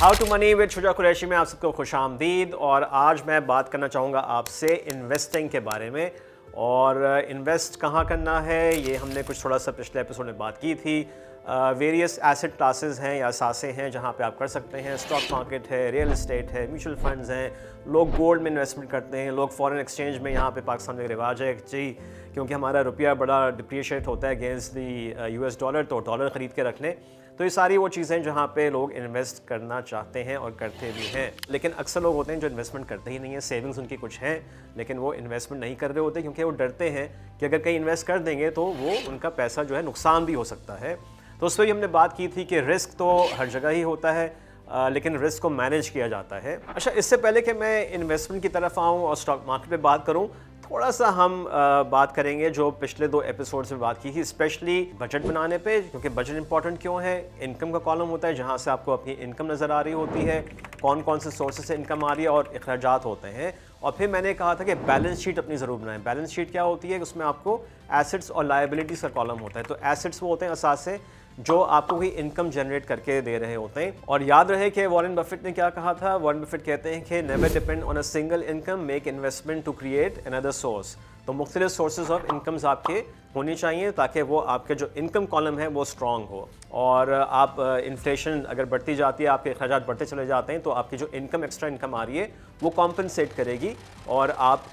How to money with Shuja Qureshi में आप सबको खुश आमदीद। और आज मैं बात करना चाहूँगा आपसे इन्वेस्टिंग के बारे में। और इन्वेस्ट कहाँ करना है ये हमने कुछ थोड़ा सा पिछले एपिसोड में बात की थी। वेरियस एसेट क्लासेस हैं या असासे हैं जहाँ पे आप कर सकते हैं। स्टॉक मार्केट है, रियल एस्टेट है, म्यूचुअल फंड्स हैं, लोग गोल्ड में इन्वेस्टमेंट करते हैं, लोग फॉरेन एक्सचेंज में, यहाँ पे पाकिस्तान में रिवाज है जी, क्योंकि हमारा रुपया बड़ा डिप्रिशिएट होता है अगेंस्ट दी US डॉलर, तो डॉलर ख़रीद के रख लें। तो ये सारी वो चीज़ें जहाँ पे लोग इन्वेस्ट करना चाहते हैं और करते भी हैं। लेकिन अक्सर लोग होते हैं जो इन्वेस्टमेंट करते ही नहीं है। सेविंग्स उनकी कुछ हैं लेकिन वो इन्वेस्टमेंट नहीं कर रहे होते क्योंकि वो डरते हैं कि अगर कहीं इन्वेस्ट कर देंगे तो वो उनका पैसा जो है नुकसान भी हो सकता है। तो उस पर हमने बात की थी कि रिस्क तो हर जगह ही होता है, लेकिन रिस्क को मैनेज किया जाता है। अच्छा, इससे पहले कि मैं इन्वेस्टमेंट की तरफ आऊँ और स्टॉक मार्केट पे बात करूँ, थोड़ा सा हम बात करेंगे जो पिछले 2 एपिसोड्स में बात की थी, स्पेशली बजट बनाने पे। क्योंकि बजट इंपॉर्टेंट क्यों है? इनकम का कॉलम होता है जहाँ से आपको अपनी इनकम नज़र आ रही होती है, कौन कौन से सोर्सेज से इनकम आ रही है और अखराजात होते हैं। और फिर मैंने कहा था कि बैलेंस शीट अपनी ज़रूर बनाएं। बैलेंस शीट क्या होती है? उसमें आपको एसेट्स और लायबिलिटीज़ का कॉलम होता है। तो एसेट्स वो होते हैं असासे जो आपको कोई इनकम जनरेट करके दे रहे होते हैं। और याद रहे कि वॉरेन बफेट ने क्या कहा था। वॉरेन बफेट कहते हैं कि never depend on a single income, make investment to create another source. तो मुख्तलिफ सोर्सेज ऑफ इनकम्स आपके होनी चाहिए ताकि वो आपके जो इनकम कॉलम है वो स्ट्रॉन्ग हो। और आप इन्फ्लेशन अगर बढ़ती जाती है, आपके अखराजात बढ़ते चले जाते हैं, तो आपकी जो इनकम एक्स्ट्रा इनकम आ रही है वो कॉम्पनसेट करेगी और आप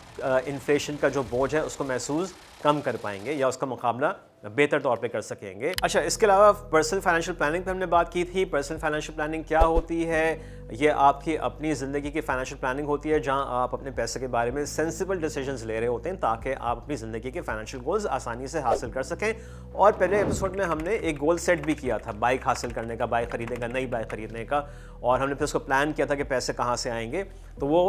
इन्फ्लेशन का जो बोझ है उसको महसूस कम कर पाएंगे या उसका मुकाबला बेहतर तौर पे कर सकेंगे। अच्छा, इसके अलावा पर्सनल फाइनेंशियल प्लानिंग पे हमने बात की थी। पर्सनल फाइनेंशियल प्लानिंग क्या होती है? ये आपकी अपनी ज़िंदगी की फाइनेंशियल प्लानिंग होती है जहां आप अपने पैसे के बारे में सेंसिबल डिसीजंस ले रहे होते हैं ताकि आप अपनी ज़िंदगी के फाइनेंशियल गोल्स आसानी से हासिल कर सकें। और पहले एपिसोड में हमने एक गोल सेट भी किया था, बाइक हासिल करने का, बाइक ख़रीदने का, नई बाइक ख़रीदने का, और हमने फिर उसको प्लान किया था कि पैसे कहाँ से आएंगे। तो वो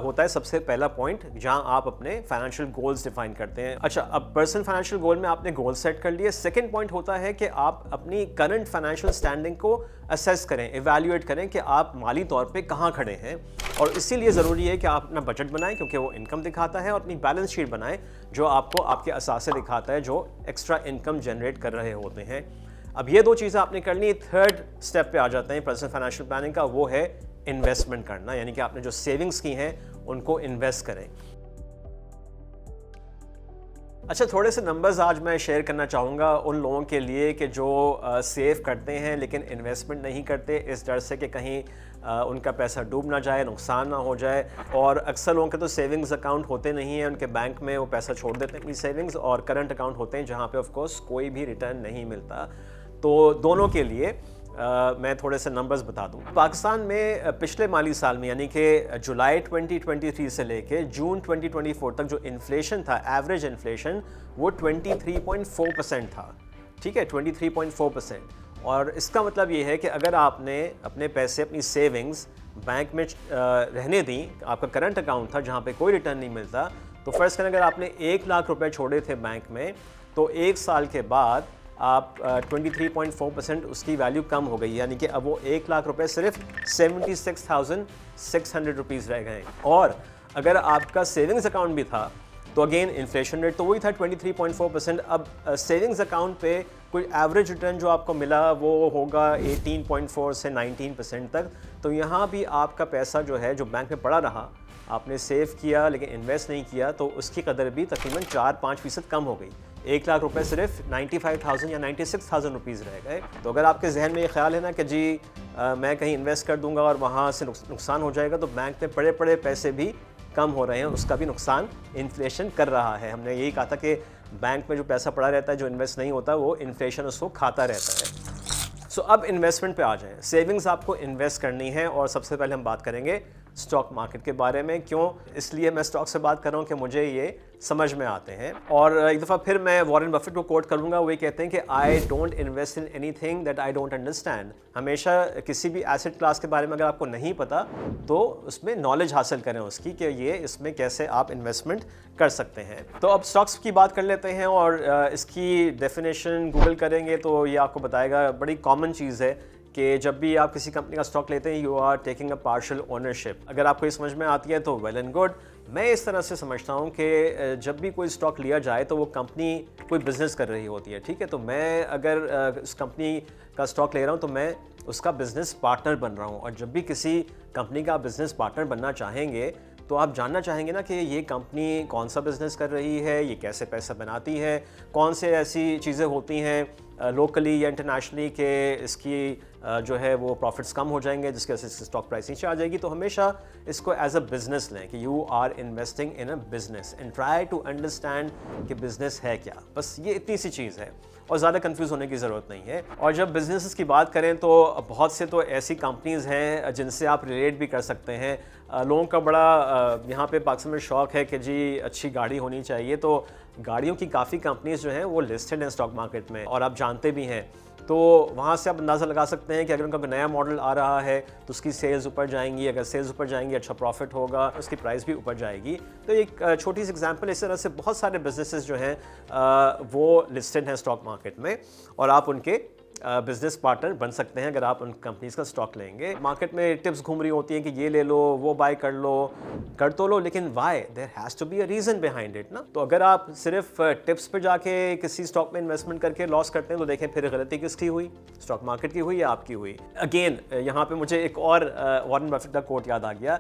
होता है सबसे पहला पॉइंट जहाँ आप अपने फाइनेंशियल गोल्स डिफाइन करते हैं। अच्छा, अब पर्सनल फाइनेंशियल गोल में आपने गोल सेट कर लिए। सेकेंड पॉइंट होता है कि आप अपनी करंट फाइनेंशियल स्टैंडिंग को असेस करें, इवैल्यूएट करें कि आप माली तौर पे कहाँ खड़े हैं। और इसीलिए ज़रूरी है कि आप अपना बजट बनाएं क्योंकि वो इनकम दिखाता है, और अपनी बैलेंस शीट बनाएं जो आपको आपके असासे दिखाता है जो एक्स्ट्रा इनकम जनरेट कर रहे होते हैं। अब ये 2 चीज़ें आपने कर ली। थर्ड स्टेप पे आ जाते हैं पर्सनल फाइनेंशियल प्लानिंग का, वो है इन्वेस्टमेंट करना, यानी कि आपने जो सेविंग्स की हैं उनको इन्वेस्ट करें। अच्छा, थोड़े से नंबर्स आज मैं शेयर करना चाहूँगा उन लोगों के लिए कि जो सेव करते हैं लेकिन इन्वेस्टमेंट नहीं करते इस डर से कि कहीं उनका पैसा डूब ना जाए, नुकसान ना हो जाए। और अक्सर लोगों के तो सेविंग्स अकाउंट होते नहीं हैं, उनके बैंक में वो पैसा छोड़ देते हैं अपनी सेविंग्स, और करंट अकाउंट होते हैं जहाँ पे ऑफ कोर्स कोई भी रिटर्न नहीं मिलता। तो दोनों के लिए मैं थोड़े से नंबर्स बता दूं। पाकिस्तान में पिछले माली साल में यानी कि जुलाई 2023 से लेके जून 2024 तक जो इन्फ्लेशन था, एवरेज इन्फ्लेशन, वो 23.4% था। ठीक है, 23.4%। और इसका मतलब ये है कि अगर आपने अपने पैसे, अपनी सेविंग्स बैंक में रहने दी, आपका करंट अकाउंट था जहाँ पे कोई रिटर्न नहीं मिलता, तो फ़र्ज़ करें अगर आपने 1 लाख रुपए छोड़े थे बैंक में, तो 1 साल के बाद आप 23.4% उसकी वैल्यू कम हो गई, यानी कि अब वो 1 लाख रुपए सिर्फ 76,600 रुपीज़ रह गए। और अगर आपका सेविंग्स अकाउंट भी था तो अगेन इन्फ्लेशन रेट तो वही था 23.4%। अब सेविंग्स अकाउंट पे कोई एवरेज रिटर्न जो आपको मिला वो होगा 18.4 से 19% तक। तो यहाँ भी आपका पैसा जो है जो बैंक में पड़ा रहा, आपने सेव किया लेकिन इन्वेस्ट नहीं किया, तो उसकी कदर भी तकरीबन 4-5% कम हो गई। 1 लाख रुपए सिर्फ 95,000 या 96,000 रुपीज़ रह गए। तो अगर आपके जहन में ये ख्याल है ना कि जी मैं कहीं इन्वेस्ट कर दूंगा और वहाँ से नुकसान हो जाएगा, तो बैंक में पड़े पड़े पैसे भी कम हो रहे हैं, उसका भी नुकसान इन्फ्लेशन कर रहा है। हमने यही कहा था कि बैंक में जो पैसा पड़ा रहता है, जो इन्वेस्ट नहीं होता, वो इन्फ्लेशन उसको खाता रहता है। सो अब इन्वेस्टमेंट पे आ जाएं। सेविंग्स आपको इन्वेस्ट करनी है और सबसे पहले हम बात करेंगे स्टॉक मार्केट के बारे में। क्यों? इसलिए मैं स्टॉक से बात कर रहा हूँ कि मुझे ये समझ में आते हैं। और एक दफ़ा फिर मैं वॉरेन बफेट को कोट करूँगा, वो ये कहते हैं कि I don't invest in anything that I don't understand. हमेशा किसी भी एसेट क्लास के बारे में अगर आपको नहीं पता तो उसमें नॉलेज हासिल करें उसकी कि ये इसमें कैसे आप इन्वेस्टमेंट कर सकते हैं। तो अब स्टॉक्स की बात कर लेते हैं और इसकी डेफिनेशन गूगल करेंगे तो ये आपको बताएगा, बड़ी कॉमन चीज़ है कि जब भी आप किसी कंपनी का स्टॉक लेते हैं you are taking a partial ownership. अगर आपको ये समझ में आती है तो वेल एंड गुड। मैं इस तरह से समझता हूँ कि जब भी कोई स्टॉक लिया जाए तो वो कंपनी कोई बिज़नेस कर रही होती है, ठीक है। तो मैं अगर उस कंपनी का स्टॉक ले रहा हूँ तो मैं उसका बिज़नेस पार्टनर बन रहा हूँ। और जब भी किसी कंपनी का बिज़नेस पार्टनर बनना चाहेंगे तो आप जानना चाहेंगे ना कि ये कंपनी कौन सा बिज़नेस कर रही है, ये कैसे पैसा बनाती है, कौन से ऐसी चीज़ें होती हैं लोकली या इंटरनेशनली कि इसकी जो है वो प्रॉफिट्स कम हो जाएंगे जिसकी वजह से स्टॉक प्राइस नीचे आ जाएगी। तो हमेशा इसको एज अ बिज़नेस लें कि you are investing in a business and try to understand कि बिज़नेस है क्या। बस ये इतनी सी चीज़ है और ज़्यादा कंफ्यूज होने की ज़रूरत नहीं है। और जब बिज़नेस की बात करें तो बहुत से तो ऐसी कंपनीज़ हैं जिनसे आप रिलेट भी कर सकते हैं। लोगों का बड़ा यहाँ पे पाकिस्तान में शौक़ है कि जी अच्छी गाड़ी होनी चाहिए, तो गाड़ियों की काफ़ी कंपनीज़ जो हैं वो लिस्टेड हैं स्टॉक मार्केट में और आप जानते भी हैं। तो वहाँ से आप अंदाज़ा लगा सकते हैं कि अगर उनका कोई नया मॉडल आ रहा है तो उसकी सेल्स ऊपर जाएंगी, अगर सेल्स ऊपर जाएंगी अच्छा प्रॉफिट होगा, उसकी प्राइस भी ऊपर जाएगी। तो एक छोटी सी एग्जांपल, इस तरह से बहुत सारे बिजनेसेस जो हैं वो लिस्टेड हैं स्टॉक मार्केट में और आप उनके बिज़नेस पार्टनर बन सकते हैं अगर आप उन कंपनीज़ का स्टॉक लेंगे। मार्केट में टिप्स घूम रही होती हैं कि ये ले लो, वो बाय कर लो, कर तो लो, लेकिन why there has to be a reason behind it ना। तो अगर आप सिर्फ टिप्स पे जाके किसी स्टॉक में इन्वेस्टमेंट करके लॉस करते हैं तो देखें फिर गलती किसकी हुई, स्टॉक मार्केट की हुई या आपकी हुई। अगेन यहाँ पे मुझे एक और वॉरेन बफेट का कोट याद आ गया।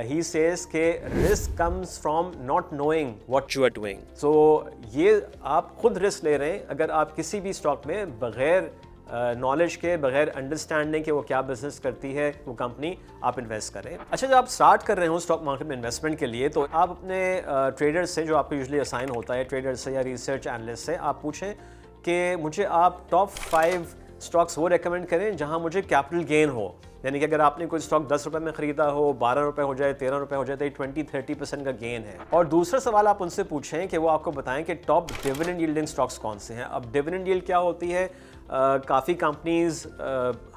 He says कि risk comes from not knowing what you are doing. So ये आप खुद रिस्क ले रहे हैं अगर आप किसी भी स्टॉक में बगैर नॉलेज के, बगैर अंडरस्टैंडिंग के वो क्या बिजनेस करती है वो कंपनी, आप इन्वेस्ट करें। अच्छा, जब आप स्टार्ट कर रहे हो स्टॉक मार्केट में इन्वेस्टमेंट के लिए तो आप अपने ट्रेडर्स से, जो आपको यूजुअली असाइन होता है ट्रेडर्स से या रिसर्च एनालिस्ट से, आप पूछें कि मुझे आप टॉप 5 स्टॉक्स वो रेकमेंड करें जहां मुझे कैपिटल गेन हो। यानी कि अगर आपने कोई स्टॉक 10 रुपये में ख़रीदा हो, 12 रुपये हो जाए, 13 रुपये हो जाए, तो ये 20-30% का गेन है। और दूसरा सवाल आप उनसे पूछें कि वो आपको बताएं कि टॉप डिविडेंड यील्डिंग स्टॉक्स कौन से हैं। अब डिविडेंड यील्ड क्या होती है? काफ़ी कंपनीज़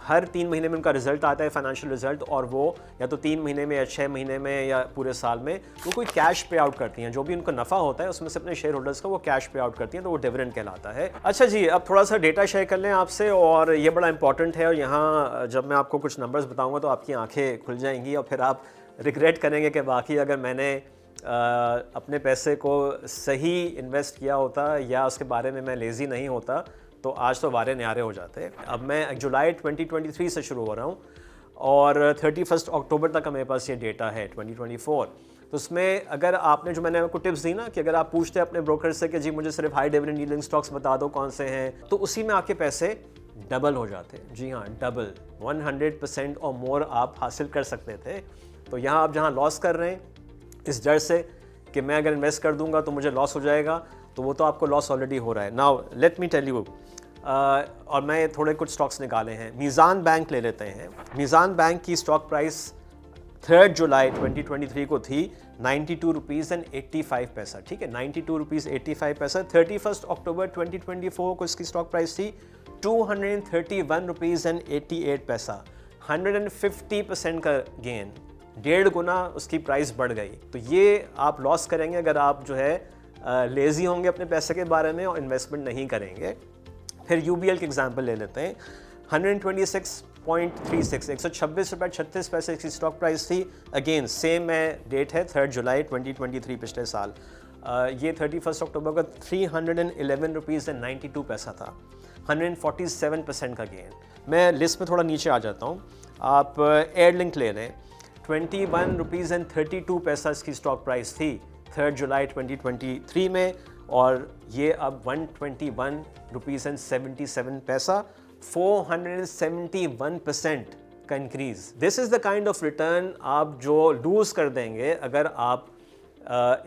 हर 3 महीने में उनका रिजल्ट आता है, फाइनेंशियल रिजल्ट, और वो या तो 3 महीने में या 6 महीने में या पूरे साल में वो कोई कैश पे आउट करती हैं। जो भी उनको नफ़ा होता है उसमें से अपने शेयर होल्डर्स को वो कैश पे आउट करती हैं, तो वो डिविडेंड कहलाता है। अच्छा जी, अब थोड़ा सा डेटा शेयर कर लें आपसे, और ये बड़ा इंपॉर्टेंट है। और यहाँ जब मैं आपको कुछ नंबर्स बताऊँगा तो आपकी आँखें खुल जाएंगी और फिर आप रिग्रेट करेंगे कि बाकी अगर मैंने अपने पैसे को सही इन्वेस्ट किया होता या उसके बारे में मैं लेज़ी नहीं होता तो आज तो वारे न्यारे हो जाते। अब मैं जुलाई 2023 से शुरू हो रहा हूँ और 31 अक्टूबर तक का मेरे पास ये डेटा है 2024। तो उसमें अगर आपने, जो मैंने आपको टिप्स दी ना कि अगर आप पूछते हैं अपने ब्रोकर से कि जी मुझे सिर्फ हाई डिविडेंड यील्डिंग स्टॉक्स बता दो कौन से हैं, तो उसी में आपके पैसे डबल हो जाते। जी हाँ, डबल, 100% और मोर आप हासिल कर सकते थे। तो यहाँ आप जहाँ लॉस कर रहे हैं इस डर से कि मैं अगर इन्वेस्ट कर दूंगा तो मुझे लॉस हो जाएगा, तो वो तो आपको लॉस ऑलरेडी हो रहा है। Now let me tell you, और मैं थोड़े कुछ स्टॉक्स निकाले हैं। मीज़ान बैंक ले लेते हैं। मीज़ान बैंक की स्टॉक प्राइस 3 जुलाई 2023 को थी 92 रुपीज़ एंड 85 पैसा, ठीक है, 92 रुपीज़ 85 पैसा। 31 अक्टूबर 2024 को इसकी स्टॉक प्राइस थी 231 रुपीज़ एंड 88 पैसा, 150% का गेन, 1.5 गुना उसकी प्राइस बढ़ गई। तो ये आप लॉस करेंगे अगर आप जो है लेज़ी होंगे अपने पैसे के बारे में और इन्वेस्टमेंट नहीं करेंगे। फिर यूबीएल के एग्जांपल ले लेते हैं। 126.36, 126 रुपये 36 पैसे की स्टॉक प्राइस थी। अगेन सेम डेट है 3 जुलाई 2023 पिछले साल। ये 31 अक्टूबर का 311 रुपीज़ एंड 92 पैसा था, 147% का गेन। मैं लिस्ट में थोड़ा नीचे आ जाता हूँ। आप एयरलिंक ले लें, 21 रुपीज़ एंड 32 पैसा इसकी स्टॉक प्राइस थी 3 जुलाई 2023 में, और ये अब 121 रुपीज़ एंड 77 पैसा, 471% का increase. This is the kind of return आप जो लूज़ कर देंगे अगर आप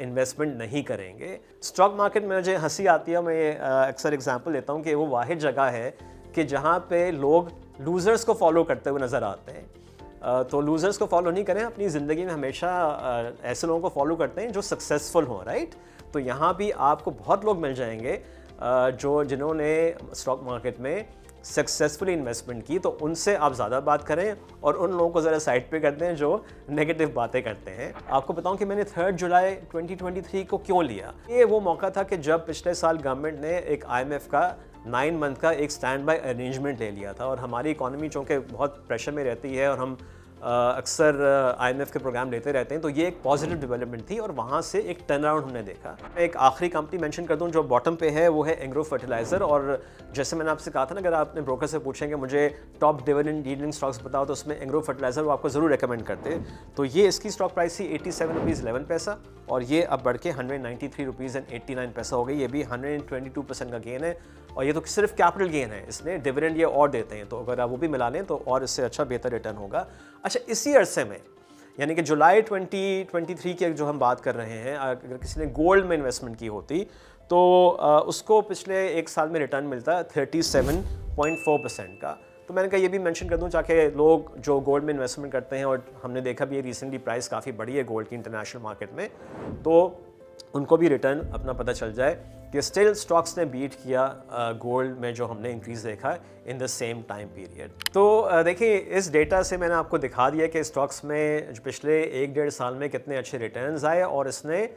इन्वेस्टमेंट नहीं करेंगे। स्टॉक मार्केट में मुझे हंसी आती है, मैं अक्सर एग्जांपल लेता हूँ कि वो वाहिद जगह है कि जहाँ पे लोग लूज़र्स को फॉलो करते हुए नज़र आते हैं। तो लूज़र्स को फॉलो नहीं करें, अपनी ज़िंदगी में हमेशा ऐसे लोगों को फॉलो करते हैं जो सक्सेसफुल हों, राइट। तो यहाँ भी आपको बहुत लोग मिल जाएंगे जिन्होंने स्टॉक मार्केट में सक्सेसफुली इन्वेस्टमेंट की, तो उनसे आप ज़्यादा बात करें और उन लोगों को ज़रा साइड पे करते हैं जो नेगेटिव बातें करते हैं। आपको बताऊं कि मैंने 3 जुलाई 2023 को क्यों लिया। ये वो मौका था कि जब पिछले साल गवर्नमेंट ने एक IMF का 9 मंथ का एक स्टैंड बाय अरेंजमेंट ले लिया था और हमारी इकोनॉमी चूँकि बहुत प्रेशर में रहती है और हम अक्सर IMF के प्रोग्राम लेते रहते हैं, तो ये एक पॉजिटिव डेवलपमेंट थी और वहाँ से एक टर्न अराउंड हमने देखा। एक आखिरी कंपनी मेंशन कर दूँ जो बॉटम पे है, वो है एंग्रो फर्टिलाइज़र। और जैसे मैंने आपसे कहा था ना, अगर आप अपने ब्रोकर से पूछेंगे मुझे टॉप डिविडेंड यील्डिंग स्टॉक्स बताओ, तो उसमें एंग्रो फर्टिलाइज़र वो आपको ज़रूर रिकमेंड करते। तो ये इसकी स्टॉक प्राइस थी 87 रुपीज़ 11 पैसा और ये अब बढ़ के 193 रुपीज़ एंड 89 पैसा हो गई। ये भी 122% का गेन है और ये तो सिर्फ कैपिटल गेन है, इसमें डिविडेंड ये और देते हैं, तो अगर आप वो भी मिला लें तो और इससे अच्छा बेहतर रिटर्न होगा। अच्छा, इसी अरसे में यानी कि जुलाई 2023 की जो हम बात कर रहे हैं, अगर किसी ने गोल्ड में इन्वेस्टमेंट की होती तो उसको पिछले एक साल में रिटर्न मिलता 37.4% का। तो मैंने कहा ये भी मेंशन कर दूं ताकि लोग जो गोल्ड में इन्वेस्टमेंट करते हैं, और हमने देखा भी ये रिसेंटली प्राइस काफ़ी बढ़ी है गोल्ड की इंटरनेशनल मार्केट में, तो उनको भी रिटर्न अपना पता चल जाए कि स्टिल स्टॉक्स ने बीट किया गोल्ड में जो हमने इंक्रीज़ देखा in the same time period. तो देखिए, इस डेटा से मैंने आपको दिखा दिया कि स्टॉक्स में पिछले 1-1.5 साल में कितने अच्छे रिटर्न्स आए और इसने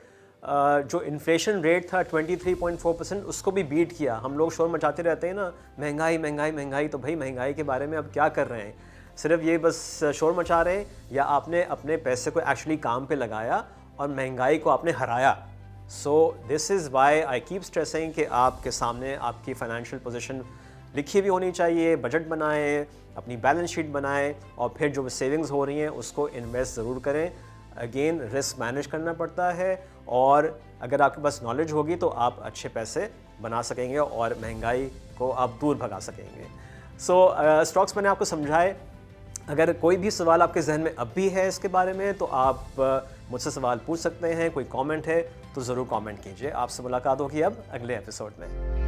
जो इन्फ्लेशन रेट था 23.4% उसको भी बीट किया। हम लोग शोर मचाते रहते हैं ना, महंगाई महंगाई महंगाई, तो भाई महंगाई के बारे में अब क्या कर रहे हैं? सिर्फ ये बस शोर मचा रहे हैं या आपने अपने पैसे को एक्चुअली काम पे लगाया और महंगाई को आपने हराया? So this is why I keep stressing कि आपके सामने आपकी फाइनेंशियल पोजीशन लिखी भी होनी चाहिए, बजट बनाएं, अपनी बैलेंस शीट बनाएं और फिर जो सेविंग्स हो रही हैं उसको इन्वेस्ट ज़रूर करें। अगेन रिस्क मैनेज करना पड़ता है और अगर आपके पास नॉलेज होगी तो आप अच्छे पैसे बना सकेंगे और महंगाई को आप दूर भगा सकेंगे। सो स्टॉक्स मैंने आपको समझाए। अगर कोई भी सवाल आपके जहन में अब भी है इसके बारे में तो आप मुझसे सवाल पूछ सकते हैं। कोई कमेंट है तो ज़रूर कमेंट कीजिए। आपसे मुलाकात होगी अब अगले एपिसोड में।